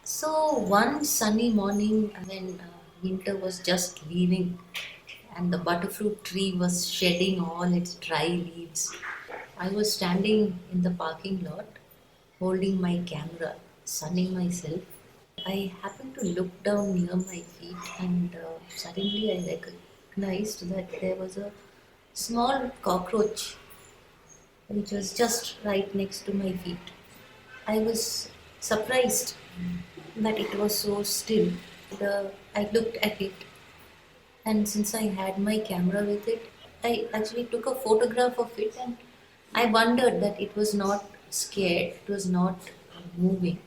So one sunny morning when winter was just leaving and the butterfruit tree was shedding all its dry leaves, I was standing in the parking lot holding my camera, sunning myself. I happened to look down near my feet and suddenly I recognized that there was a small cockroach which was just right next to my feet. I was surprised that it was so still. I looked at it, and since I had my camera with it, I actually took a photograph of it, and I wondered that it was not scared, it was not moving.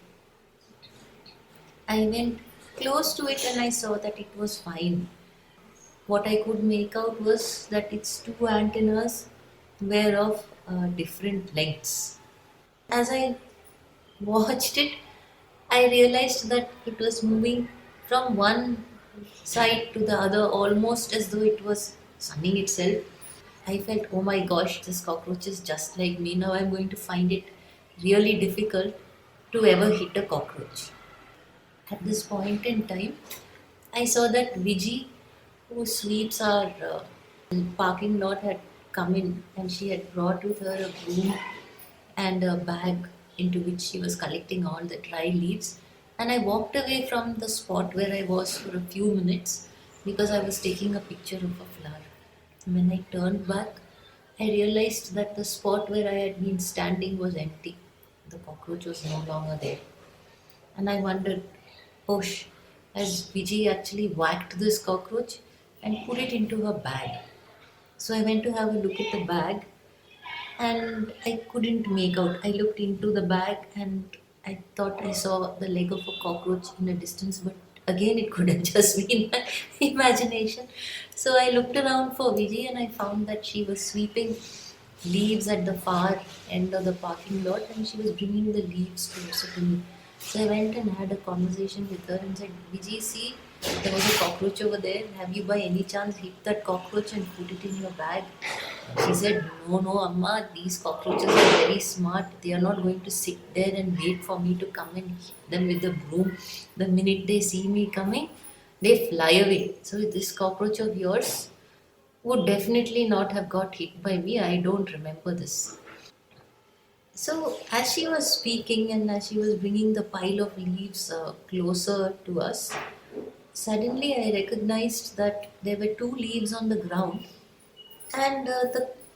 I went close to it and I saw that it was fine. What I could make out was that its two antennas were of different lengths. As I watched it, I realized that it was moving from one side to the other almost as though it was sunning itself. I felt, oh my gosh, this cockroach is just like me. Now I'm going to find it really difficult to ever hit a cockroach. At this point in time, I saw that Viji, who sweeps our parking lot, had come in and she had brought with her a broom and a bag into which she was collecting all the dry leaves. And I walked away from the spot where I was for a few minutes because I was taking a picture of a flower. When I turned back, I realized that the spot where I had been standing was empty. The cockroach was no longer there. And I wondered, oh, has Vijay actually whacked this cockroach and put it into her bag? So I went to have a look at the bag and I couldn't make out. I looked into the bag and I thought I saw the leg of a cockroach in a distance, but again it could have just been my imagination. So I looked around for Vijay and I found that she was sweeping leaves at the far end of the parking lot and she was bringing the leaves closer to me. So I went and had a conversation with her and said, Vijay, see, there was a cockroach over there. Have you by any chance hit that cockroach and put it in your bag? She said, no, no, Amma, these cockroaches are very smart. They are not going to sit there and wait for me to come and hit them with the broom. The minute they see me coming, they fly away. So this cockroach of yours would definitely not have got hit by me. I don't remember this. So as she was speaking and as she was bringing the pile of leaves closer to us, suddenly I recognized that there were two leaves on the ground and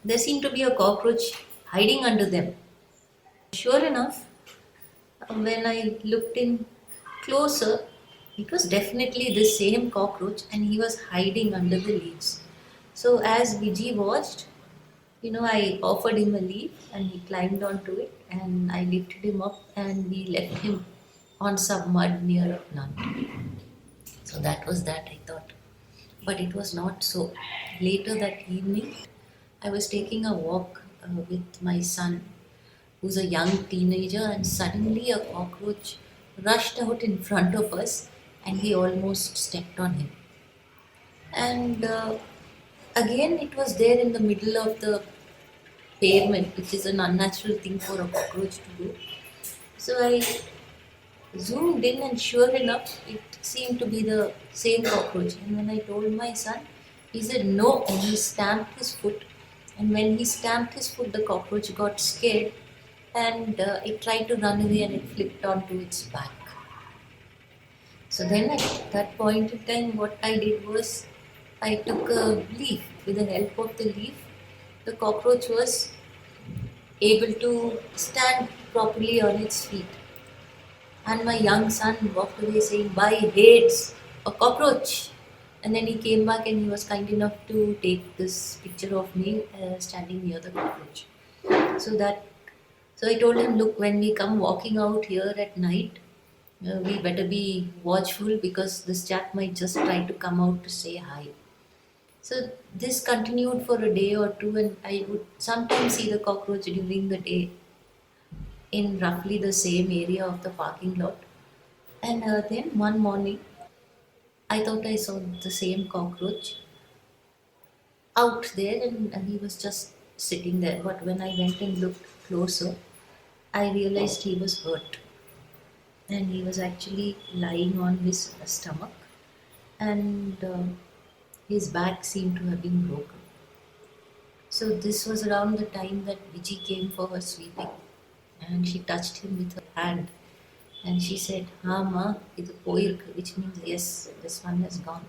there seemed to be a cockroach hiding under them. Sure enough, when I looked in closer, it was definitely the same cockroach and he was hiding under the leaves. So as Viji watched, I offered him a leaf and he climbed onto it and I lifted him up and we left him on some mud near a plant. So that was that, I thought. But it was not so. Later that evening, I was taking a walk with my son, who's a young teenager, and suddenly a cockroach rushed out in front of us and we almost stepped on him. And again, it was there in the middle of the pavement, which is an unnatural thing for a cockroach to do. So I zoomed in, and sure enough, it seemed to be the same cockroach. And when I told my son, he said no, and he stamped his foot. And when he stamped his foot, the cockroach got scared and it tried to run away and it flipped onto its back. So then at that point in time, what I did was I took a leaf. With the help of the leaf, the cockroach was able to stand properly on its feet. And my young son walked away saying, "Bye, hates a cockroach." And then he came back and he was kind enough to take this picture of me standing near the cockroach. So that, so I told him, look, when we come walking out here at night, we better be watchful because this chap might just try to come out to say hi. So this continued for a day or two, and I would sometimes see the cockroach during the day in roughly the same area of the parking lot. And then one morning, I thought I saw the same cockroach out there, and he was just sitting there. But when I went and looked closer, I realized he was hurt. and he was actually lying on his stomach, and his back seemed to have been broken. So this was around the time that Viji came for her sweeping, and she touched him with her hand, and she said, "Ha ma, idu poiruk," which means yes, this one has gone.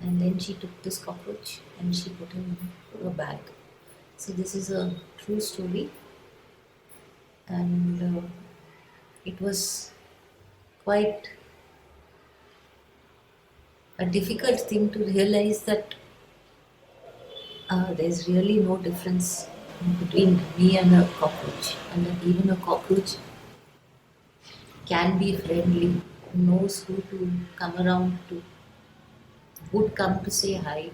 And then she took this cockroach and she put him in her bag. So this is a true story, and it was quite a difficult thing to realize that there's really no difference between me and a cockroach, and that even a cockroach can be friendly, knows who to come around to, would come to say hi.